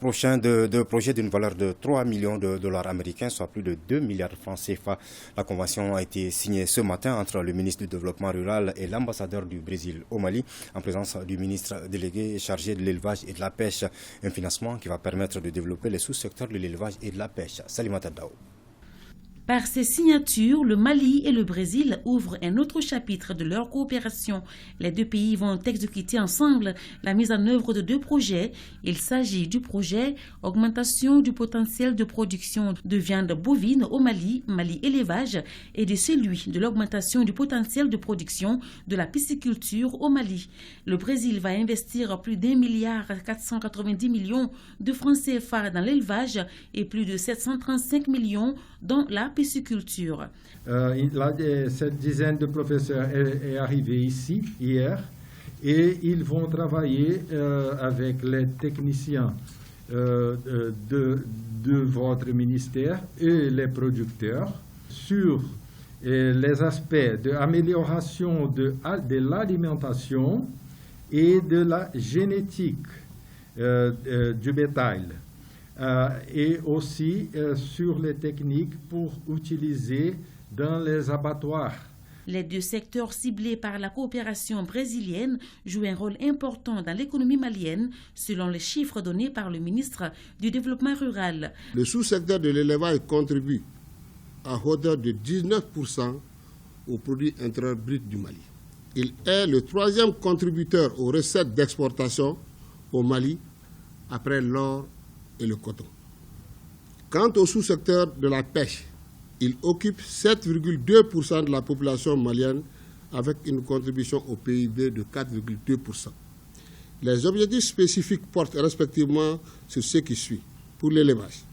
prochain de projets d'une valeur de 3 millions de dollars américains, soit plus de 2 milliards de francs CFA. La convention a été signée ce matin entre le ministre du Développement rural et l'ambassadeur du Brésil au Mali, en présence du ministre délégué chargé de l'élevage et de la pêche. Un financement qui va permettre de développer les sous-secteurs de l'élevage et de la pêche. Salimata Dao. Par ces signatures, le Mali et le Brésil ouvrent un autre chapitre de leur coopération. Les deux pays vont exécuter ensemble la mise en œuvre de deux projets. Il s'agit du projet Augmentation du potentiel de production de viande bovine au Mali, Mali Élevage, et de celui de l'augmentation du potentiel de production de la pisciculture au Mali. Le Brésil va investir plus d'1,490 milliard de francs CFA dans l'élevage et plus de 735 millions dans la pisciculture. Cette dizaine de professeurs est arrivée ici hier et ils vont travailler avec les techniciens de votre ministère et les producteurs sur les aspects d'amélioration de l'alimentation et de la génétique du bétail. Et aussi sur les techniques pour utiliser dans les abattoirs. Les deux secteurs ciblés par la coopération brésilienne jouent un rôle important dans l'économie malienne, selon les chiffres donnés par le ministre du Développement rural. Le sous-secteur de l'élevage contribue à hauteur de 19% au produit intérieur brut du Mali. Il est le troisième contributeur aux recettes d'exportation au Mali, après l'or et le coton. Quant au sous-secteur de la pêche, il occupe 7,2% de la population malienne avec une contribution au PIB de 4,2%. Les objectifs spécifiques portent respectivement sur ce qui suit. Pour l'élevage,